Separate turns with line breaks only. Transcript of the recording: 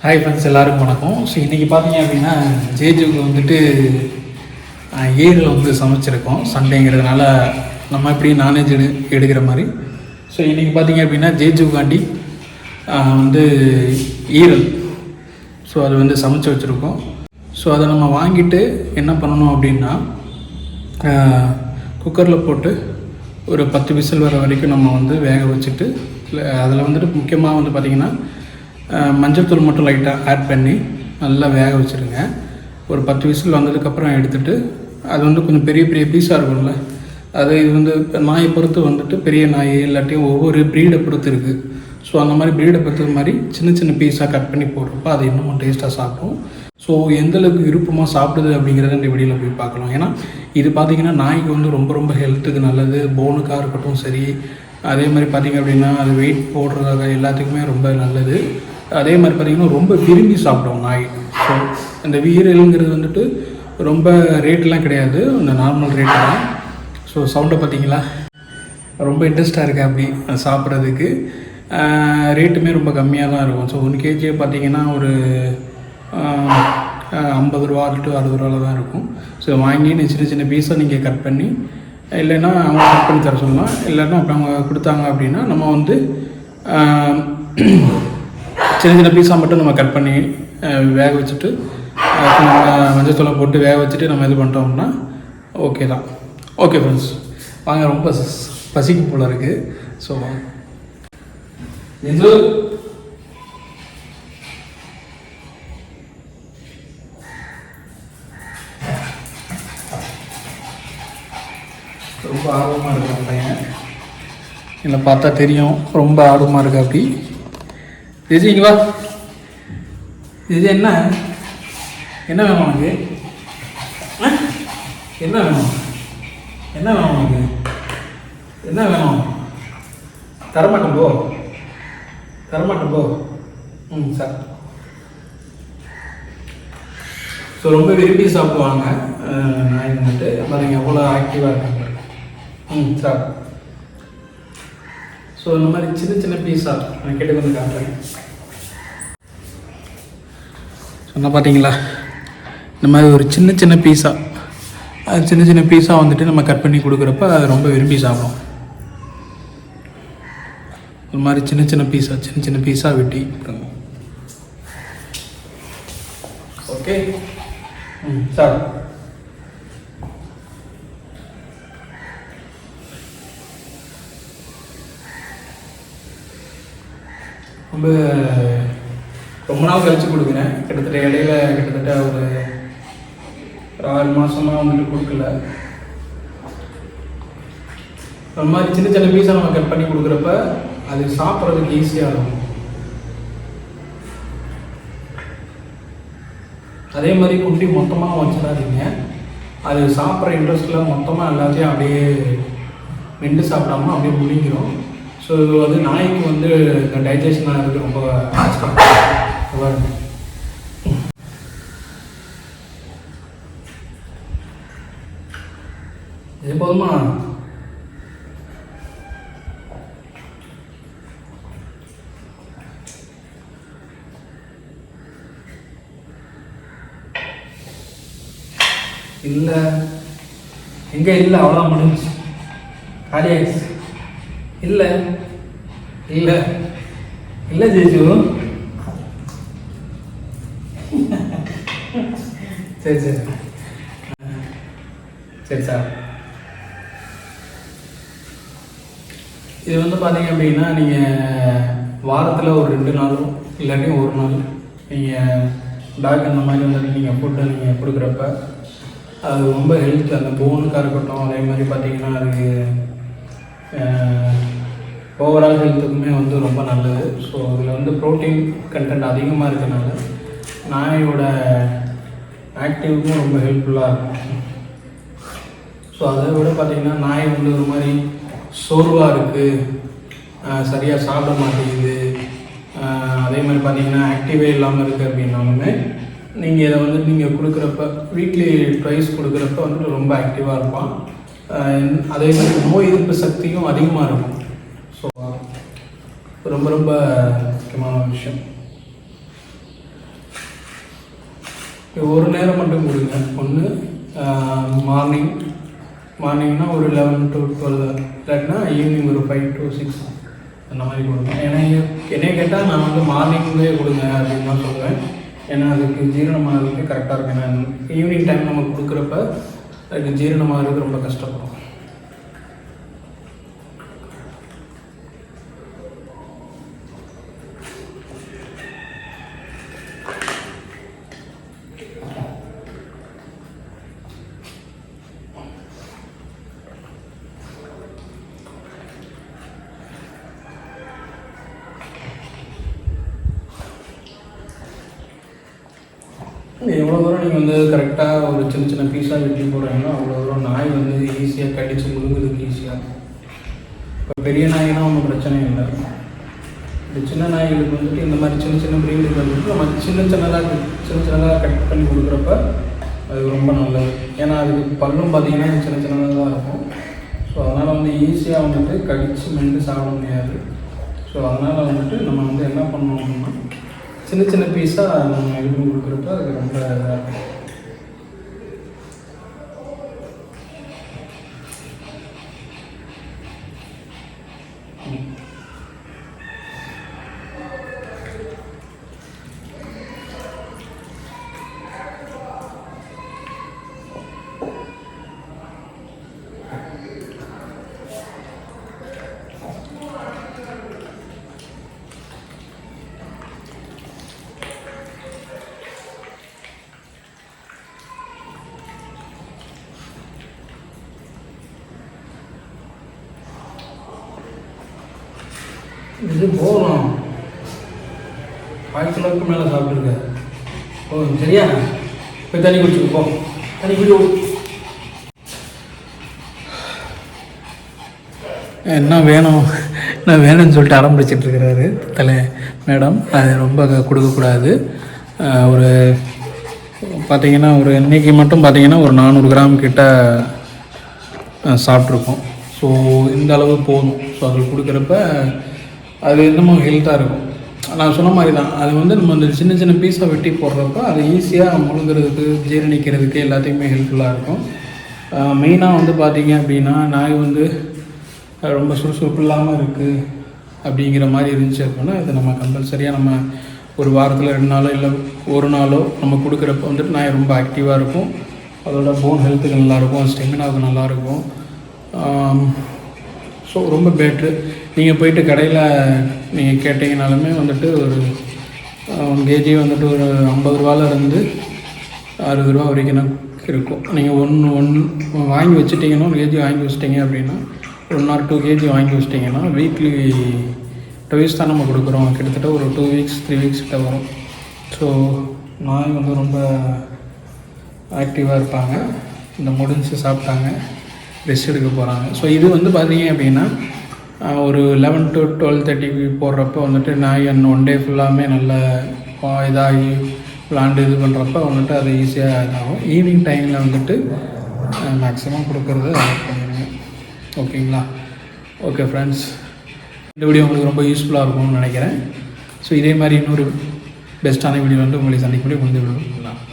Hi friends, எல்லாருக்கும் வணக்கம். So இன்றைக்கி பார்த்தீங்க அப்படின்னா ஜேஜுக்கு வந்துட்டு ஏரியில் வந்து சமைச்சிருக்கோம். சண்டேங்கிறதுனால நம்ம எப்படி நான்வெஜ் எடுக்கிற மாதிரி. ஸோ இன்றைக்கி பார்த்தீங்க அப்படின்னா ஜேஜுக்காண்டி வந்து ஈரல், ஸோ அது வந்து சமைச்சு வச்சுருக்கோம். ஸோ அதை நம்ம வாங்கிட்டு என்ன பண்ணணும் அப்படின்னா குக்கரில் போட்டு ஒரு 10 விசில் வர வரைக்கும் நம்ம வந்து வேக வச்சுட்டு, அதில் வந்துட்டு முக்கியமாக வந்து பார்த்திங்கன்னா மஞ்சள் தூள் மட்டும் லைட்டாக ஆட் பண்ணி நல்லா வேக வச்சுருங்க. ஒரு 10 விசில் வந்ததுக்கப்புறம் எடுத்துகிட்டு, அது வந்து கொஞ்சம் பெரிய பெரிய பீஸாக இருக்கும்ல, அது இது வந்து நாயை பொறுத்து வந்துட்டு பெரிய நாய் இல்லாட்டியும் ஒவ்வொரு ப்ரீடை பொறுத்து இருக்குது. ஸோ அந்த மாதிரி ப்ரீடை பொறுத்த மாதிரி சின்ன சின்ன பீஸாக கட் பண்ணி போடுறப்போ அது இன்னமும் டேஸ்ட்டாக சாப்பிடும். ஸோ எந்தளவுக்கு விருப்பமாக சாப்பிடுது அப்படிங்கிறத இந்த வீடியோவில் போய் பார்க்கலாம். ஏன்னா இது பார்த்திங்கன்னா நாய்க்கு வந்து ரொம்ப ரொம்ப ஹெல்த்துக்கு நல்லது. போனுக்காக இருக்கட்டும் சரி, அதே மாதிரி பார்த்திங்க அப்படின்னா அது வெயிட் போடுறதாக எல்லாத்துக்குமே ரொம்ப நல்லது. அதே மாதிரி பார்த்திங்கன்னா ரொம்ப விரும்பி சாப்பிடும் நாய். ஸோ இந்த ஈரலுங்கிறது வந்துட்டு ரொம்ப ரேட்லாம் கிடையாது, இந்த நார்மல் ரேட்டு தான். ஸோ சவுண்டை பார்த்திங்களா, ரொம்ப இன்ட்ரெஸ்ட்டாக இருக்குது அப்படி சாப்பிட்றதுக்கு. ரேட்டுமே ரொம்ப கம்மியாக தான் இருக்கும். ஸோ 1 kg பார்த்திங்கன்னா ஒரு 50 ரூபா to 60 ரூபாவில் தான் இருக்கும். ஸோ வாங்கி சின்ன சின்ன பீஸாக நீங்கள் கட் பண்ணி, இல்லைன்னா அவங்க கட் பண்ணி தர சொல்லலாம், இல்லைன்னா அப்போ அவங்க கொடுத்தாங்க அப்படின்னா நம்ம வந்து சின்ன சின்ன பீஸாக மட்டும் நம்ம கட் பண்ணி வேக வச்சுட்டு மஞ்சத்தூளை போட்டு வேக வச்சுட்டு நம்ம இது பண்ணிட்டோம்னா ஓகே தான். ஓகே ஃப்ரெண்ட்ஸ், வாங்க, ரொம்ப பசிக்கு போல் இருக்குது. ஸோ இது ரொம்ப ஆர்வமாக இருக்கு பையன், இல்லை பார்த்தா தெரியும் ரொம்ப ஆர்வமாக இருக்கு அப்படி. ஜெஜி இங்கே வா. ஜெஜி என்ன வேணும் உனக்கு? என்ன வேணும் உனக்கு? என்ன வேணும்? தரமாட்டேன் போ. சார். ஸோ ரொம்ப விரும்பி சாப்பிடுவாங்க நாய் வந்துட்டு. பாருங்க எவ்வளோ ஆக்டிவாக இருக்காங்க. சார். ஸோ இந்த மாதிரி சின்ன சின்ன பீஸாக நான் கேட்டு வந்து காட்டுறேன். சொன்னால் பார்த்தீங்களா, இந்த மாதிரி ஒரு சின்ன சின்ன பீஸாக, அது சின்ன சின்ன பீஸாக வந்துட்டு நம்ம கட் பண்ணி கொடுக்குறப்ப அது ரொம்ப விரும்பி சாப்பிடும். இந்த மாதிரி சின்ன சின்ன பீஸாக வெட்டி ஓகே. சார். ரொம்ப நாள் கழித்து கொடுக்குறேன். கிட்டத்தட்ட இடையில ஒரு 6 மாதமாக வந்துட்டு கொடுக்கல. அந்த மாதிரி சின்ன சின்ன பீஸாக நம்ம கட் பண்ணி கொடுக்குறப்ப அது சாப்பிட்றதுக்கு ஈஸியாக இருக்கும். அதே மாதிரி குட்டி மொத்தமாக வச்சிடாதீங்க. அது சாப்பிட்ற இன்ட்ரெஸ்ட்டில் மொத்தமாக எல்லாத்தையும் அப்படியே மென்று சாப்பிடாம அப்படியே முழிக்கிறோம். ஸோ இது வந்து நாய்க்கு வந்து இந்த டைஜஷன் ஆகிறதுக்கு ரொம்ப கஷ்டம். இது போதுமா? இல்லை, எங்கே இல்லை, அவ்வளோ முடிஞ்சு காரியாயிடுச்சு. இல்லை இல்லை இல்லை ஜெயிச்சு. சரி சார். இது வந்து பார்த்தீங்க அப்படின்னா நீங்கள் வாரத்தில் ஒரு 2 நாளும் இல்லாட்டி 1 நாள் நீங்கள் டாக் அந்த மாதிரி வந்துட்டு நீங்கள் ஃபுட்டை நீங்கள் கொடுக்குறப்ப அது ரொம்ப ஹெல்த், அந்த போனுக்காக இருக்கட்டும், அதே மாதிரி பார்த்திங்கன்னா அதுக்கு ஓவரால் ஹெல்த்துக்குமே வந்து ரொம்ப நல்லது. ஸோ அதில் வந்து ப்ரோட்டீன் கண்டென்ட் அதிகமாக இருக்கனால நாயோட ஆக்டிவுக்கும் ரொம்ப ஹெல்ப்ஃபுல்லாக இருக்கும். ஸோ அதை விட பார்த்திங்கன்னா நாய் வந்து ஒரு மாதிரி சோர்வாக இருக்குது, சரியாக சாப்பிட மாட்டேங்குது, அதே மாதிரி பார்த்திங்கன்னா ஆக்டிவே இல்லாமல் இருக்குது அப்படின்னாலுமே நீங்கள் இதை வந்து நீங்கள் கொடுக்குறப்ப வீக்லி ட்வைஸ் கொடுக்குறப்ப வந்துட்டு ரொம்ப ஆக்டிவாக இருப்பான். அதே மாதிரி நோய் எதிர்ப்பு சக்தியும் அதிகமாக இருக்கும். ஸோ ரொம்ப ரொம்ப முக்கியமான விஷயம். ஒரு நேரம் மட்டும் கொடுங்க. ஒன்று மார்னிங்னா ஒரு 11 to 12, இல்லாட்டினா ஈவினிங் ஒரு 5 to 6 அந்த மாதிரி கொடுங்க. என்னைய கேட்டால் நான் வந்து மார்னிங்லேயே கொடுங்க அப்படின்னு தான் சொல்லுவேன். ஏன்னா அதுக்கு ஜீரணமாகிறதுக்கு கரெக்டாக இருக்கும். ஏன்னா ஈவினிங் டைம் நம்ம கொடுக்குறப்ப அதுக்கு ஜீரணமாகிறது ரொம்ப கஷ்டப்படும். எவ்வளோ தூரம் நீங்கள் வந்து கரெக்டாக ஒரு சின்ன சின்ன பீஸாக வெட்டி போடுறீங்களோ அவ்வளோ தூரம் நாய் வந்து ஈஸியாக கடிச்சு முழுங்குறதுக்கு ஈஸியாக. இப்போ பெரிய நாய்னா ஒன்றும் பிரச்சனை இல்லை. இந்த சின்ன நாய்களுக்கு வந்துட்டு இந்த மாதிரி சின்ன சின்ன ப்ரீடுக்கு வந்துட்டு நம்ம சின்ன சின்னதாக கட் பண்ணி கொடுக்குறப்ப அது ரொம்ப நல்லது. ஏன்னா அதுக்கு பல்லும் பார்த்திங்கன்னா சின்ன சின்னதாக தான் இருக்கும். ஸோ அதனால் வந்து ஈஸியாக வந்துட்டு கடிச்சு மென்று சாப்பிட முடியாது. ஸோ அதனால் வந்துட்டு நம்ம வந்து என்ன பண்ணணும் அப்படின்னா சின்ன சின்ன பீஸாக நம்ம இது பண்ணி கொடுக்குறப்ப அது ரொம்ப இதாக இருக்கும். இது போகணும். 5 கிலோவுக்கு மேலே சாப்பிட்ருக்க. ஓ சரியா, போய் தண்ணி குடிச்சுட்டு போ. தண்ணி குடி. என்ன வேணும்னு சொல்லிட்டு அடம் பிடிச்சிட்ருக்கிறாரு மேடம். அது ரொம்ப கொடுக்கக்கூடாது. ஒரு பார்த்திங்கன்னா ஒரு இன்றைக்கி மட்டும் பார்த்திங்கன்னா ஒரு 400 கிராம் கிட்ட சாப்பிட்ருக்கோம். ஸோ இந்த அளவு போதும். ஸோ அது கொடுக்குறப்ப அது இன்னமும் ஹெல்த்தாக இருக்கும். நான் சொன்ன மாதிரி தான், அது வந்து நம்ம அந்த சின்ன சின்ன பீஸாக வெட்டி போடுறப்ப அது ஈஸியாக முழுங்கிறதுக்கு ஜீரணிக்கிறதுக்கு எல்லாத்தையுமே ஹெல்ப்ஃபுல்லாக இருக்கும். மெயினாக வந்து பார்த்திங்க அப்படின்னா நாய் வந்து ரொம்ப சுறுசுறுப்பு இல்லாமல் இருக்குது அப்படிங்கிற மாதிரி இருந்துச்சு அப்படின்னா அது நம்ம கம்பல்சரியாக நம்ம ஒரு வாரத்தில் 2 நாளோ இல்லை ஒரு நாளோ நம்ம கொடுக்குறப்ப வந்துட்டு நாய் ரொம்ப ஆக்டிவாக இருக்கும். அதோட போன் ஹெல்த்துக்கு நல்லாயிருக்கும், ஸ்டெமினாவுக்கு நல்லாயிருக்கும். ஸோ ரொம்ப பெட்ரு. நீங்கள் போயிட்டு கடையில் நீங்கள் கேட்டிங்கனாலுமே வந்துட்டு ஒரு 1 கேஜி வந்துட்டு ஒரு 50 ரூபாலேருந்து 60 ரூபா வரைக்கும் இருக்கும். நீங்கள் ஒன்று வாங்கி வச்சுட்டிங்கன்னா 1 கேஜி வாங்கி வச்சிட்டிங்க அப்படின்னா 1 or 2 கேஜி வாங்கி வச்சிட்டிங்கன்னா வீக்லி ட்வைஸ் தான் நம்ம கொடுக்குறோம். கிட்டத்தட்ட ஒரு 2 weeks 3 weeks கிட்ட வரும். ஸோ நாய் வந்து ரொம்ப ஆக்டிவாக இருப்பாங்க. இந்த முடிஞ்சு சாப்பிட்டாங்க, ரெஸ்ட் எடுக்க போகிறாங்க. ஸோ இது வந்து பார்த்திங்க அப்படின்னா ஒரு 11 to 12:30 போடுறப்ப வந்துட்டு நாய் ஒன் டே ஃபுல்லாமே நல்லா இதாகி விளாண்டு இது பண்ணுறப்ப வந்துட்டு அது ஈஸியாக இதாகும். ஈவினிங் டைமில் வந்துட்டு மேக்ஸிமம் கொடுக்குறது அவாய்ட் பண்ணிடுங்க. ஓகேங்களா? ஓகே ஃப்ரெண்ட்ஸ், இந்த வீடியோ உங்களுக்கு ரொம்ப யூஸ்ஃபுல்லாக இருக்கும்னு நினைக்கிறேன். ஸோ இதே மாதிரி இன்னொரு பெஸ்ட்டான வீடியோ வந்து உங்களை சந்திக்க முடியும்.